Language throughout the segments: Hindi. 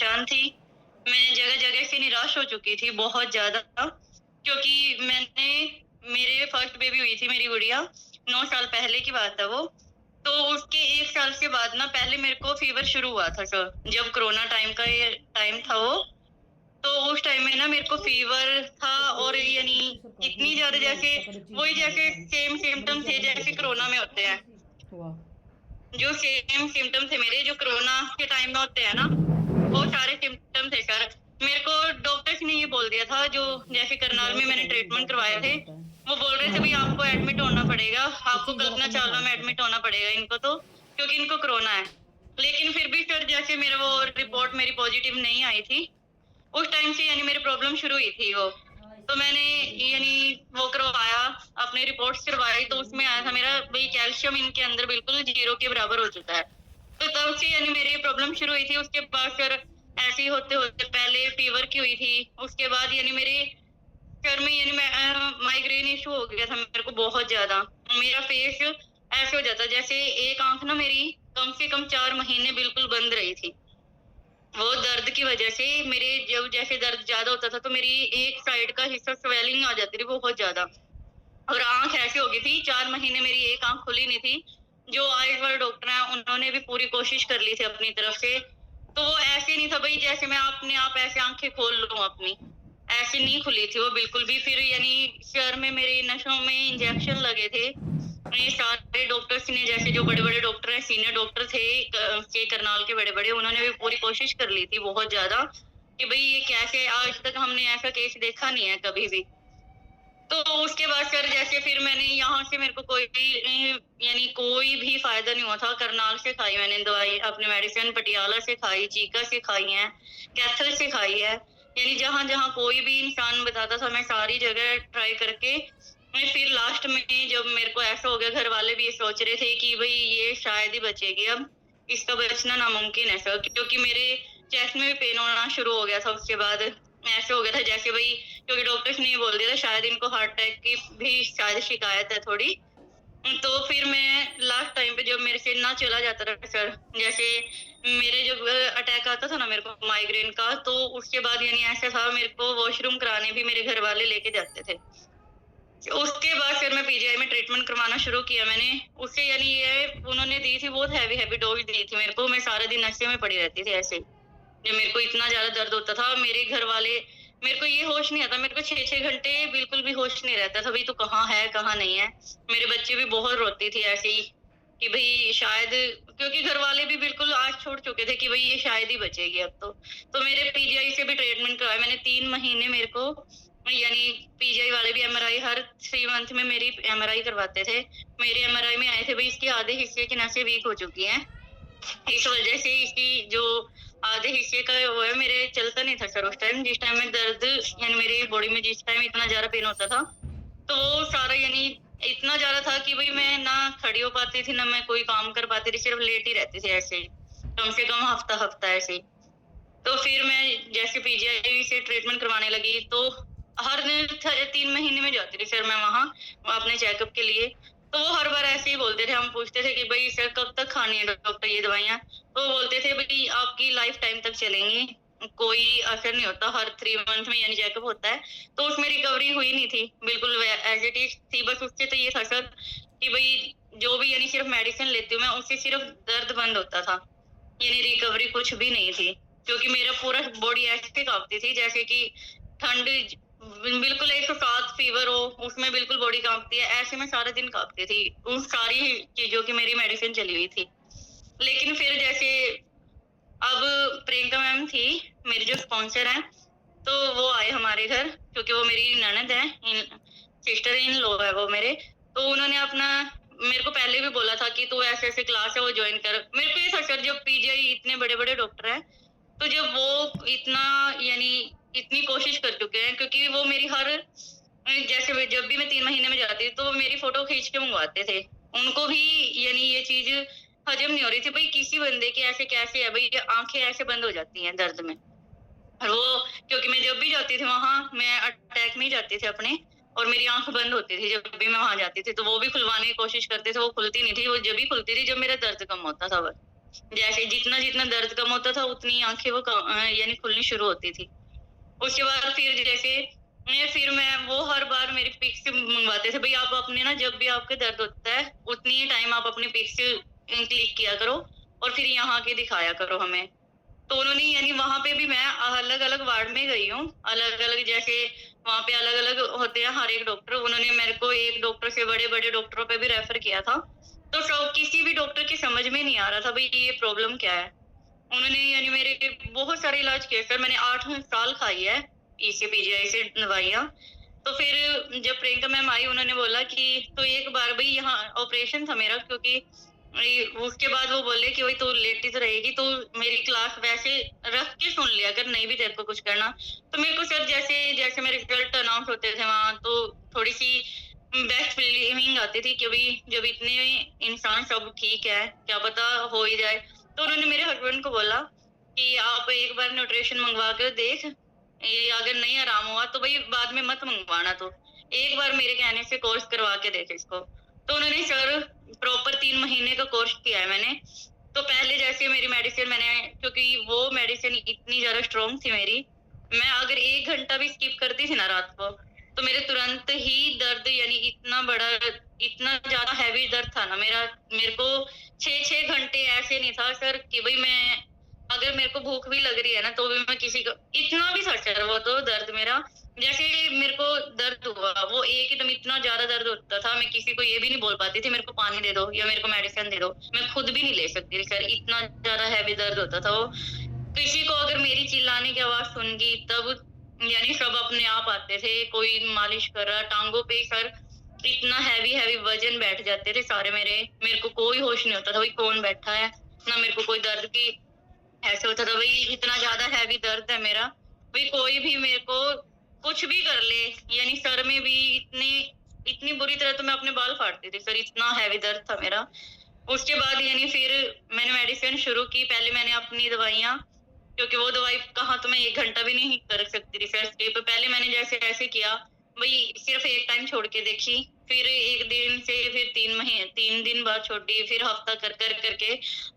परेशान थी। मैं जगह-जगह से निराश हो चुकी थी बहुत ज़्यादा, क्योंकि मेरे फर्स्ट बेबी हुई थी मेरी गुड़िया, 9 साल पहले की बात है वो। तो उसके 1 साल के बाद ना पहले मेरे को फ़ीवर शुरू हुआ था जब कोरोना टाइम का ये टाइम था वो। तो उस टाइम में ना मेरे को फ़ीवर था और यानी इतनी ज़्यादा जैसे सेम सिम्पटम थे जैसे कोरोना में होते हैं। जो सेम सिम्पटम थे मेरे जो कोरोना के टाइम में होते हैं ना, वो सारे सिम्पटम थे सर। मेरे को डॉक्टर्स ने ये बोल दिया था जो जैसे करनाल में मैंने ट्रीटमेंट करवाए थे, वो बोल रहे थे भई आपको एडमिट होना पड़ेगा, आपको कल्पना चावला में एडमिट होना पड़ेगा इनको तो, क्योंकि इनको कोरोना है। लेकिन फिर भी सर जैसे मेरा वो रिपोर्ट मेरी पॉजिटिव नहीं आई थी, उस टाइम से यानी मेरी प्रॉब्लम शुरू हुई थी वो। तो मैंने यानी वो करवाया, अपनी रिपोर्ट्स करवाई तो उसमें आया था मेरा भई कैल्शियम इनके अंदर बिल्कुल 0 के बराबर हो चुका है। तो तब से यानी मेरी प्रॉब्लम शुरू हुई थी। उसके बाद फिर ऐसे ही होते-होते पहले फ़ीवर की हुई थी, उसके बाद यानी मेरे सर में यानी माइग्रेन इश्यू हो गया था मेरे को बहुत ज़्यादा। मेरा फेस ऐसे हो जाता जैसे एक आँख ना मेरी कम से कम 4 महीने बिल्कुल बंद रही थी। वो दर्द की वजह से मेरे जब जैसे दर्द ज़्यादा होता था तो मेरी एक साइड का हिस्सा स्वेलिंग आ जाती थी बहुत ज़्यादा, और आँख ऐसी हो गई थी 4 महीने मेरी एक आँख खुली नहीं थी। जो आइज़ वाले डॉक्टर हैं उन्होंने भी पूरी कोशिश कर ली थी अपनी तरफ से। तो वो ऐसे नहीं था भई जैसे मैं अपने आप ऐसे आँखें खोल लूँ अपनी, ऐसी नहीं खुली थी वो बिल्कुल भी। फिर यानी सर में मेरे नसों में इंजेक्शन लगे थे। ये सारे डॉक्टर्स ने जैसे जो बड़े-बड़े डॉक्टर हैं, सीनियर डॉक्टर थे करनाल के बड़े-बड़े, उन्होंने भी पूरी कोशिश कर ली थी बहुत ज़्यादा कि भई ये कैसे, आज तक हमने ऐसा केस देखा नहीं है कभी भी। तो उसके बाद सर जैसे फिर मैंने यहाँ से मेरे को कोई भी यानी कोई भी फ़ायदा नहीं हुआ था। करनाल से खाई मैंने दवाई, अपनी मेडिसिन पटियाला से खाई, चीका से खाई हैं, कैथल से खाई है। यानी जहाँ-जहाँ कोई भी इंसान बताता था मैं सारी जगह ट्राई करके मैं फिर लास्ट में जब मेरे को ऐसा हो गया, घर वाले भी ये सोच रहे थे कि भई ये शायद ही बचेगी अब, इसका बचना नामुमकिन है सर, क्योंकि मेरे चेस्ट में भी पेन होना शुरू हो गया था उसके बाद। ऐसे हो गया था जैसे भई, क्योंकि डॉक्टर्स ने ये बोल दिया था शायद इनको हार्ट अटैक की भी शायद शिकायत है थोड़ी। तो फिर मैं लास्ट टाइम पे जब मेरे से ना चला जाता था सर, जैसे मेरे जब अटैक आता था ना मेरे को माइग्रेन का, तो उसके बाद यानी ऐसा था मेरे को वॉशरूम कराने भी मेरे घर वाले लेके जाते थे। उसके बाद फिर मैं पीजीआई में ट्रीटमेंट करवाना शुरू किया मैंने। उससे यानी ये उन्होंने दी थी बहुत हेवी डोज़ दी थी मेरे को। मैं सारा दिन नशे में पड़ी रहती थी ऐसे ही। जब मेरे को इतना ज़्यादा दर्द होता था, मेरे घर वाले, मेरे को ये होश नहीं आता, मेरे को 6-6 घंटे बिल्कुल भी होश नहीं रहता था, भई तू कहाँ है, कहाँ नहीं है। मेरे बच्चे भी बहुत रोती थी ऐसे ही कि भई शायद, क्योंकि घर वाले भी बिल्कुल आस छोड़ चुके थे कि भई ये शायद ही बचेगी अब तो। तो मेरे पीजीआई से भी ट्रीटमेंट करवाया मैंने 3 महीने मेरे को, यानी पीजीआई वाले भी एमआरआई हर 3 मंथ में मेरी एमआरआई करवाते थे। मेरे एमआरआई में आए थे भई इसके आधे हिस्से की नसें वीक हो चुकी हैं। इस वजह से इसकी जो आधे हिस्से का वो है, मेरे चलता नहीं था सर उस टाइम, जिस टाइम में दर्द यानी मेरी बॉडी में जिस टाइम इतना ज़्यादा पेन होता था, तो वो सारा यानी इतना ज़्यादा था कि भई मैं ना खड़ी हो पाती थी, ना मैं कोई काम कर पाती थी, सिर्फ़ लेटी रहती थी ऐसे ही, कम से कम हफ़्ता-हफ़्ता ऐसे ही। तो फिर मैं जैसे पीजीआई से ट्रीटमेंट करवाने लगी, तो हर 3 महीने में जाती थी सर मैं वहाँ अपने चेकअप के लिए। तो वो हर बार ऐसे ही बोलते थे, हम पूछते थे कि भई सर कब तक खानी है डॉक्टर ये दवाइयाँ? तो वो बोलते थे भई आपकी लाइफ टाइम तक चलेंगी, कोई असर नहीं होता, हर 3 मंथ में यानी चेकअप होता है। तो उसमें रिकवरी हुई नहीं थी, बिल्कुल एज़ इट इज़ थी। बस उससे तो ये था सर कि भई जो भी यानी सिर्फ़ मेडिसिन लेती हूँ मैं, उससे सिर्फ़ दर्द बंद होता था, यानी रिकवरी कुछ भी नहीं थी। क्योंकि मेरा पूरा बॉडी ऐसे काँपती थी जैसे कि ठंड बिल्कुल 107 फ़ीवर हो, उसमें बिल्कुल बॉडी काँपती है, ऐसे में सारा दिन काँपती थी। उन सारी चीज़ों की मेरी मेडिसिन चली हुई थी। लेकिन फिर जैसे अब प्रियंका मैम थी, मेरी जो स्पॉन्सर हैं, तो वो आए हमारे घर, क्योंकि वो मेरी ननद है, सिस्टर इन लॉ है वो मेरे। तो उन्होंने अपना मेरे को पहले भी बोला था कि तू ऐसे-ऐसे क्लास है वो जॉइन कर। मेरे को ये था सर जब पीजीआई इतने बड़े-बड़े डॉक्टर हैं, तो जब वो इतना यानी इतनी कोशिश कर चुके हैं, क्योंकि वो मेरी हर जैसे जब भी मैं 3 महीने में जाती तो मेरी फ़ोटो खींच के मँगवाते थे। उनको भी यानी ये चीज़ हज़म नहीं हो रही थी, भई किसी बंदे की ऐसे कैसे है, भई आँखें ऐसे बंद हो जाती हैं दर्द में। और वो, क्योंकि मैं जब भी जाती थी वहाँ, मैं अटैक में ही जाती थी अपने, और मेरी आँख बंद होती थी जब भी मैं वहाँ जाती थी, तो वो भी खुलवाने की कोशिश करते थे, वो खुलती नहीं थी, वो जब भी खुलती थी जब मेरा दर्द कम होता था बस। जैसे जितना-जितना दर्द कम होता था उतनी आँखें वो यानी खुलनी शुरू होती थी। उसके बाद फिर जैसे मैं वो हर बार मेरी पिक्स मँगवाते थे, भई आप अपने ना जब भी आपके दर्द होता है, उतनी ही टाइम आप अपनी पिक्स क्लिक किया करो और फिर यहाँ आके दिखाया करो हमें। तो उन्होंने यानी वहाँ पे भी मैं अलग-अलग वार्ड में गई हूँ, अलग-अलग जैसे वहाँ पे अलग-अलग होते हैं हर एक डॉक्टर, उन्होंने मेरे को एक डॉक्टर से बड़े-बड़े डॉक्टरों पे भी रेफ़र किया था। तो किसी भी डॉक्टर की समझ में नहीं आ रहा था भई ये प्रॉब्लम क्या है? उन्होंने यानी मेरे बहुत सारे इलाज किए सर, मैंने 8 साल खाई है इससे पीजीआई से दवाइयाँ। तो फिर जब प्रियंका मैम आई उन्होंने बोला कि तो एक बार भई यहाँ ऑपरेशन था मेरा, क्योंकि उसके बाद वो बोले कि वही तू लेटी तो रहेगी, तो मेरी क्लास वैसे रख के सुन लिया अगर नहीं भी तेरे को कुछ करना। तो मेरे को सर जैसे जैसे मेरे रिजल्ट अनाउंस होते थे वहाँ, तो थोड़ी सी बेस्ट फीलिंग आती थी कि भाई जब इतने इंसान सब ठीक है, क्या पता हो ही जाए। तो उन्होंने मेरे हस्बैंड को बोला कि आप एक बार न्यूट्रिशन मंगवा कर देख, ये अगर नहीं आराम हुआ तो भाई बाद में मत मंगवाना, तो एक बार मेरे कहने से कोर्स करवा के देख इसको। तो उन्होंने सर प्रॉपर 3 महीने का कोर्स किया है मैंने। तो पहले जैसे मेरी मेडिसिन मैंने, क्योंकि वो मेडिसिन इतनी ज़्यादा स्ट्रॉन्ग थी मेरी, मैं अगर 1 घंटा भी स्किप करती थी ना रात को, तो मेरे तुरंत ही दर्द यानी इतना ज़्यादा हेवी दर्द था ना मेरा, मेरे को 6-6 घंटे ऐसे नहीं था सर कि भई मैं अगर मेरे को भूख भी लग रही है ना, तो भी मैं किसी को इतना भी था सर वो तो दर्द मेरा, जैसे मेरे को दर्द हुआ, वो एकदम इतना ज़्यादा दर्द होता था, मैं किसी को ये भी नहीं बोल पाती थी मेरे को पानी दे दो या मेरे को मेडिसिन दे दो। मैं खुद भी नहीं ले सकती थी सर, इतना ज़्यादा हेवी दर्द होता था वो। किसी को अगर मेरी चिल्लाने की आवाज़ सुन गई तब यानी सब अपने आप आते थे, कोई मालिश कर रहा, टाँगों पे सर इतना हेवी वज़न बैठ जाते थे सारे मेरे को कोई होश नहीं होता था, भाई कौन बैठा है, ना मेरे को कोई दर्द की ऐसे होता था, भाई इतना ज़्यादा हेवी दर्द है मेरा, भाई कोई भी मेरे को कुछ भी कर ले, यानी सर में भी इतनी बुरी तरह तो मैं अपने बाल फाड़ती थी सर, इतना हेवी दर्द था मेरा। उसके बाद यानी फिर मैंने मेडिसिन शुरू की, पहले मैंने अपनी दवाइयाँ, क्योंकि वो दवाई कहाँ तो मैं 1 घंटा भी नहीं कर सकती थी सर स्किप, पहले मैंने जैसे ऐसे किया, भई सिर्फ़ एक टाइम छोड़ के देखी, फिर 1 दिन से फिर 3 दिन बाद छोड़ी, फिर हफ्ता कर करके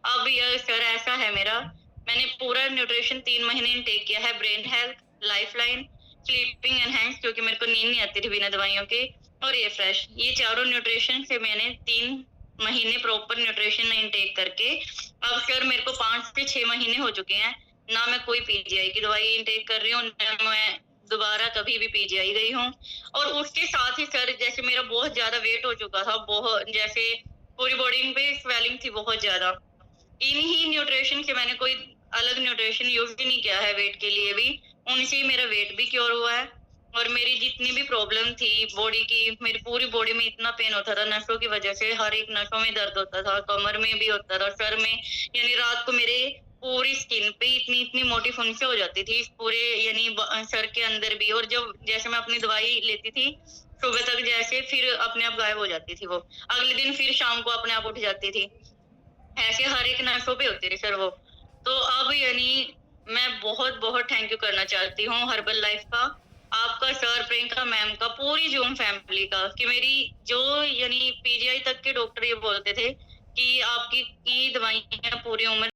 अब ये सर ऐसा है मेरा, मैंने पूरा न्यूट्रिशन 3 महीने इनटेक किया है, brain health, lifeline, sleeping enhance क्योंकि मेरे को नींद नहीं आती थी बिना दवाइयों के, और ये फ्रेश, ये चारों न्यूट्रिशन से मैंने 3 महीने प्रॉपर न्यूट्रिशन इनटेक करके अब सर मेरे को 5 से 6 महीने हो चुके हैं, ना मैं कोई पीजीआई की दवाई इनटेक कर रही हूँ, ना मैं दोबारा कभी भी पीजीआई गई हूँ। और उसके साथ ही सर जैसे मेरा बहुत ज़्यादा वेट हो चुका था, बहुत जैसे पूरी बॉडी पे स्वेलिंग थी बहुत ज़्यादा। इन्हीं न्यूट्रिशन से मैंने कोई अलग न्यूट्रिशन यूज़ भी नहीं किया है वेट के लिए भी, उनसे ही मेरा वेट भी क्योर हुआ है। और मेरी जितनी भी प्रॉब्लम थी बॉडी की, मेरी पूरी बॉडी में इतना पेन होता था नसों की वजह से, हर एक नसों में दर्द होता था, कमर में भी होता था, सर में, यानी रात को मेरे पूरी स्किन पे इतनी मोटी फुंसी हो जाती थी, पूरे यानी सर के अंदर भी, और जब जैसे मैं अपनी दवाई लेती थी सुबह तक, जैसे फिर अपने आप गायब हो जाती थी वो, अगले दिन फिर शाम को अपने आप उठ जाती थी, ऐसे हर एक नसों पे होती थी सर वो। तो अब यानी मैं बहुत थैंक यू करना चाहती हूँ हर्बल लाइफ का, आपका सर, प्रियंका मैम का, पूरी जूम फैमिली का, कि मेरी जो यानी पीजीआई तक के डॉक्टर ये बोलते थे कि आपकी ये दवाइयाँ पूरी उम्र